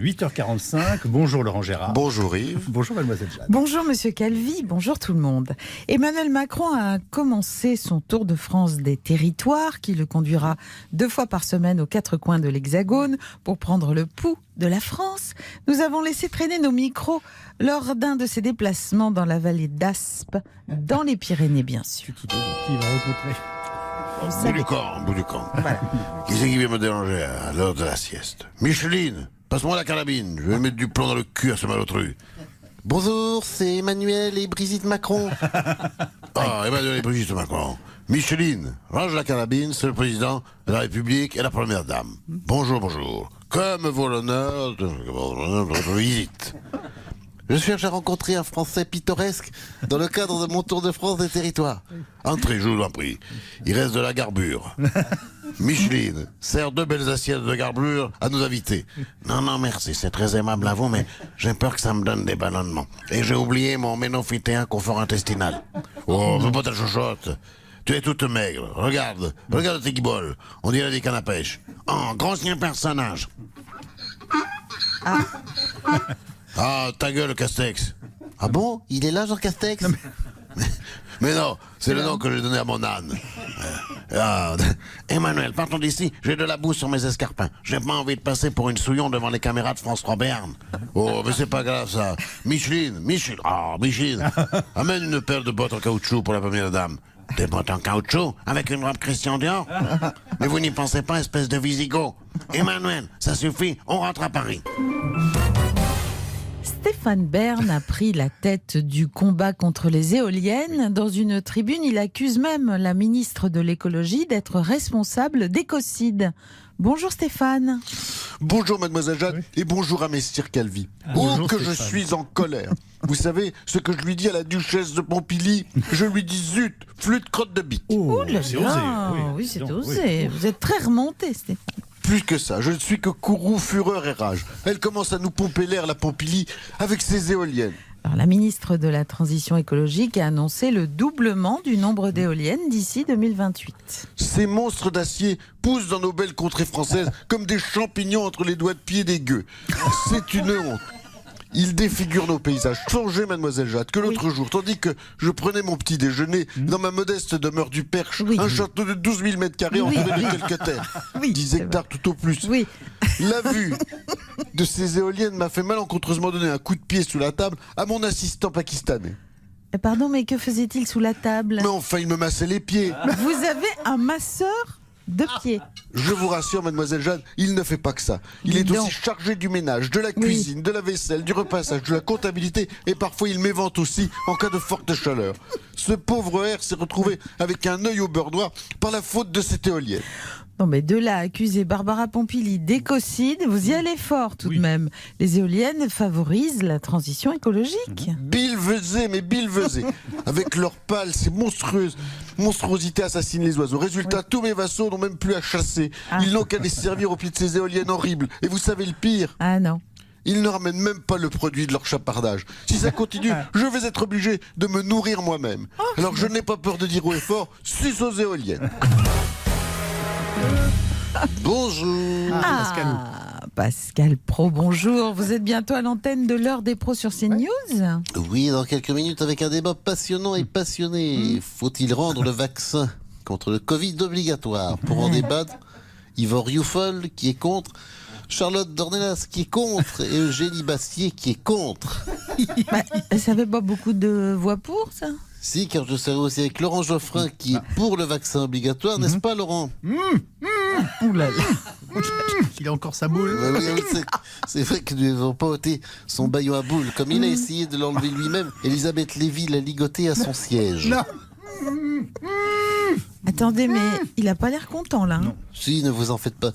8h45, bonjour Laurent Gérard. Bonjour Yves. Bonjour Mademoiselle Jeanne. Bonjour Monsieur Calvi, bonjour tout le monde. Emmanuel Macron a commencé son tour de France des territoires qui le conduira 2 fois par semaine aux 4 coins de l'Hexagone pour prendre le pouls de la France. Nous avons laissé traîner nos micros lors d'un de ses déplacements dans la vallée d'Aspe, dans les Pyrénées bien sûr. Petite idée de qui il va rencontrer. Bout du camp. Voilà. Qui c'est qui vient me déranger à l'heure de la sieste? Micheline, passe-moi la carabine, je vais mettre du plomb dans le cul à ce malotru. Bonjour, c'est Emmanuel et Brigitte Macron. Ah, Emmanuel et Brigitte Macron. Micheline, range la carabine, c'est le président de la République et la première dame. Bonjour, bonjour. Comme vaut l'honneur de votre visite. Je cherche à rencontrer un Français pittoresque dans le cadre de mon tour de France des territoires. Entrez, je vous en prie. Il reste de la garbure. Micheline, sert 2 belles assiettes de garbure à nos invités. Non, merci, c'est très aimable à vous, mais j'ai peur que ça me donne des ballonnements. Et j'ai oublié mon ménophytéen confort intestinal. Oh, veux pas ta chochotte. Tu es toute maigre. Regarde tes guiboles. On dirait des cannes à pêche. Oh, grand chien personnage. Ah, ta gueule, Castex. Ah bon? Il est là, Jean Castex? Mais non, c'est le nom que j'ai donné à mon âne. Emmanuel, partons d'ici, j'ai de la boue sur mes escarpins. J'ai pas envie de passer pour une souillon devant les caméras de France 3 Berne. Oh, mais c'est pas grave ça. Micheline, amène une paire de bottes en caoutchouc pour la première dame. Des bottes en caoutchouc avec une robe Christian Dior? Mais vous n'y pensez pas, espèce de visigoth. Emmanuel, ça suffit, on rentre à Paris. Stéphane Bern a pris la tête du combat contre les éoliennes. Dans une tribune, il accuse même la ministre de l'écologie d'être responsable d'écocide. Bonjour Stéphane. Bonjour Mademoiselle Jeanne et bonjour à Messire Calvi. Bonjour, Oh que Stéphane. je suis en colère. Vous savez ce que je lui dis à la duchesse de Pompilly? Je lui dis zut, flûte crotte de bite. Oh là c'est là, osé. oui, c'est donc, osé. Vous êtes très remonté Stéphane. Plus que ça, je ne suis que courroux, fureur et rage. Elle commence à nous pomper l'air, la Pompilly, avec ses éoliennes. Alors, la ministre de la Transition écologique a annoncé le doublement du nombre d'éoliennes d'ici 2028. Ces monstres d'acier poussent dans nos belles contrées françaises comme des champignons entre les doigts de pied des gueux. C'est une honte. Ils défigurent nos paysages. Songez, Mademoiselle Jade, que l'autre jour, tandis que je prenais mon petit déjeuner dans ma modeste demeure du Perche, Oui. un château de 12 000 mètres carrés entouré de quelques terres, Oui, 10 c'est hectares tout au plus. Oui. La vue de ces éoliennes m'a fait malencontreusement donner un coup de pied sous la table à mon assistant pakistanais. Pardon, mais que faisait-il sous la table? Mais enfin, il me massait les pieds. Vous avez un masseur de pieds. Je vous rassure, Mademoiselle Jeanne, il ne fait pas que ça. Il Dis est donc. aussi chargé du ménage, de la cuisine, de la vaisselle, du repassage, de la comptabilité et parfois il m'évente aussi en cas de forte chaleur. Ce pauvre R s'est retrouvé avec un œil au beurre noir par la faute de cette éolienne. Non, mais de là à accuser Barbara Pompili d'écocide, vous y allez fort tout de même. Les éoliennes favorisent la transition écologique. Bilvesé, mais bilvesé. Avec leurs pales, ces monstruosités assassinent les oiseaux. Résultat, tous mes vassaux n'ont même plus à chasser. Ils n'ont qu'à les servir au pied de ces éoliennes horribles. Et vous savez le pire? Ah non. Ils ne ramènent même pas le produit de leur chapardage. Si ça continue, je vais être obligé de me nourrir moi-même. Alors je n'ai pas peur de dire haut et fort, suce aux éoliennes. Bonjour. Pascal Pro, bonjour. Vous êtes bientôt à l'antenne de l'heure des pros sur CNews. Oui, dans quelques minutes avec un débat passionnant et passionné. Faut-il rendre le vaccin contre le Covid obligatoire? Pour en débattre, Yvon Rioufol qui est contre, Charlotte Dornelas qui est contre et Eugénie Bastier qui est contre. Ça fait pas beaucoup de voix pour ça? Si, car je serai aussi avec Laurent Geoffrin qui est pour le vaccin obligatoire, n'est-ce pas Laurent? Ouh là là. Il a encore sa boule. C'est vrai que nous n'avons pas ôté son baillon à boules. Comme il a essayé de l'enlever lui-même, Elisabeth Lévy l'a ligoté à son siège. Non. Attendez, mais il a pas l'air content là. Hein. Si, ne vous en faites pas.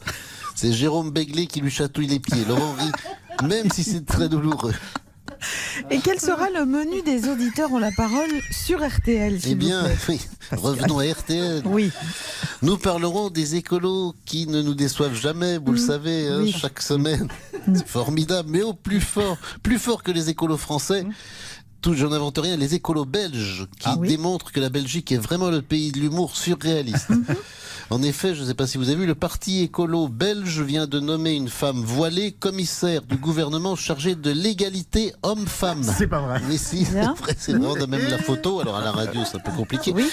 C'est Jérôme Begley qui lui chatouille les pieds. Laurent rit, même si c'est très douloureux. Et quel sera le menu des auditeurs ont la parole sur RTL, s'il Eh vous bien, plaît? oui, revenons à RTL. Oui. Nous parlerons des écolos qui ne nous déçoivent jamais, vous le savez, hein, oui. chaque semaine. C'est formidable, mais au plus fort que les écolos français. j'en invente rien, les écolos belges qui démontrent que la Belgique est vraiment le pays de l'humour surréaliste. En effet, je ne sais pas si vous avez vu, le parti écolo belge vient de nommer une femme voilée commissaire du gouvernement chargée de l'égalité homme-femme. C'est pas vrai. Mais si, c'est vrai, c'est vrai, on a même la photo, alors à la radio c'est un peu compliqué. Oui.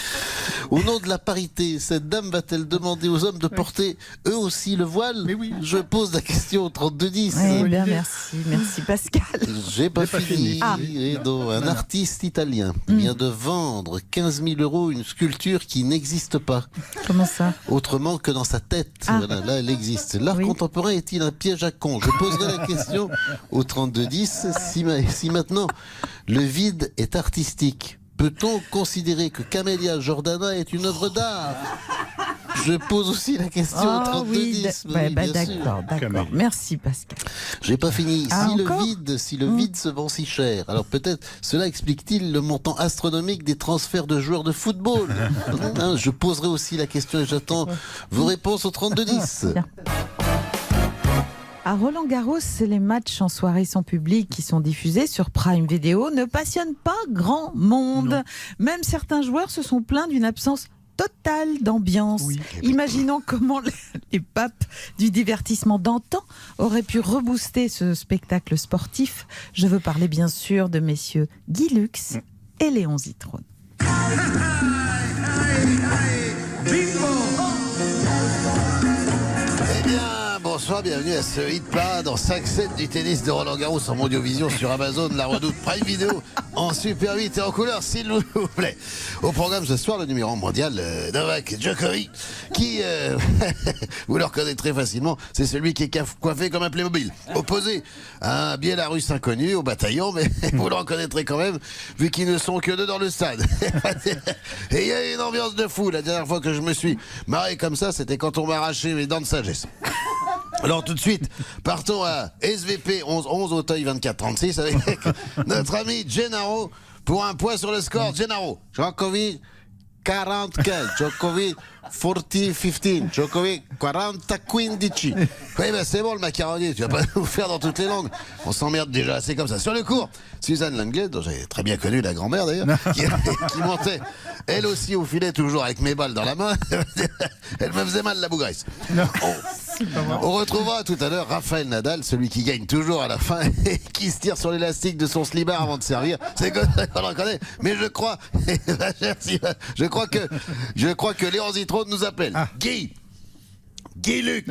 Au nom de la parité, cette dame va-t-elle demander aux hommes de porter eux aussi le voile? Mais oui. Je pose la question au 3210. Eh bien, merci Pascal. J'ai pas fini. Et donc, un artiste italien vient de vendre 15 000 € une sculpture qui n'existe pas. Comment ça? Autrement que dans sa tête. Voilà, là, elle existe. L'art contemporain est-il un piège à con? Je poserai la question au 3210. Si maintenant le vide est artistique, peut-on considérer que Camélia Jordana est une œuvre d'art? Je pose aussi la question au 3210. D'accord. Merci Pascal. J'ai pas fini. Si le encore vide se vend si cher, alors peut-être cela explique-t-il le montant astronomique des transferts de joueurs de football. Je poserai aussi la question et j'attends vos réponses au 3210. Bien. À Roland-Garros, les matchs en soirée sans public qui sont diffusés sur Prime Video ne passionnent pas grand monde. Non. Même certains joueurs se sont plaints d'une absence totale d'ambiance. Imaginons comment les papes du divertissement d'antan auraient pu rebooster ce spectacle sportif. Je veux parler bien sûr de messieurs Guy Lux et Léon Zitrone. Bonsoir, bienvenue à ce hit parade en 5-7 du tennis de Roland Garros en Mondiovision sur Amazon, la Redoute, Prime Video, en Super 8 et en couleur, s'il vous plaît. Au programme ce soir, le numéro 1 mondial, Novak Djokovic, qui, vous le reconnaîtrez facilement, c'est celui qui est coiffé comme un Playmobil. Opposé à un Biélorusse inconnu au bataillon, mais vous le reconnaîtrez quand même, vu qu'ils ne sont que deux dans le stade. Et il y a une ambiance de fou. La dernière fois que je me suis marré comme ça, c'était quand on m'a arraché mes dents de sagesse. Alors tout de suite, partons à SVP 11-11 Auteuil 24-36 avec notre ami Gennaro pour un point sur le score. Gennaro, Djokovic 40-15, Djokovic 40-15, Djokovic 40-15. Oui, ben c'est bon le macaroni, tu vas pas nous faire dans toutes les langues. On s'emmerde déjà assez comme ça. Sur le cours, Suzanne Langlais, dont j'ai très bien connu la grand-mère d'ailleurs, qui montait elle aussi au filet toujours avec mes balles dans la main. Elle me faisait mal la bougresse. On retrouvera tout à l'heure Raphaël Nadal, celui qui gagne toujours à la fin et qui se tire sur l'élastique de son slibard avant de servir. C'est comme ça qu'on le reconnaît. Mais je crois que Léon Zitrone nous appelle. Guy Lux.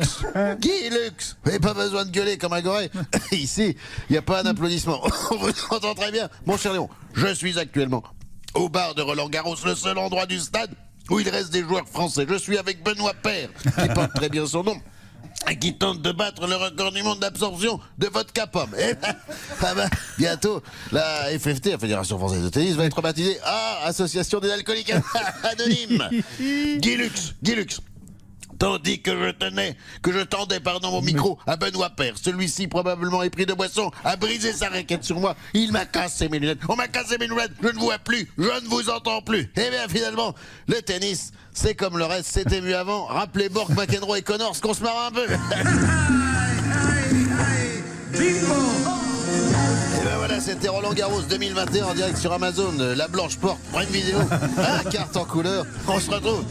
Guy Lux. Vous n'avez pas besoin de gueuler comme un goré. Ici, il n'y a pas un applaudissement. On vous entend très bien. Mon cher Léon, je suis actuellement au bar de Roland-Garros, le seul endroit du stade où il reste des joueurs français. Je suis avec Benoît Paire, qui porte très bien son nom, et qui tente de battre le record du monde d'absorption de vodka pomme. Et bientôt, la FFT, la Fédération Française de Tennis, va être baptisée Association des Alcooliques Anonymes. Guy Lux. Tandis que je tendais mon micro à Benoît Paire. Celui-ci, probablement épris de boisson, a brisé sa raquette sur moi. Il m'a cassé mes lunettes. On m'a cassé mes lunettes. Je ne vois plus. Je ne vous entends plus. Et bien finalement, le tennis, c'est comme le reste. C'était mieux avant. Rappelez Borg, McEnroe et Connors, qu'on se marre un peu. Et ben voilà, c'était Roland Garros 2021 en direct sur Amazon. La Blanche Porte, Prime Video, carte en couleur. On se retrouve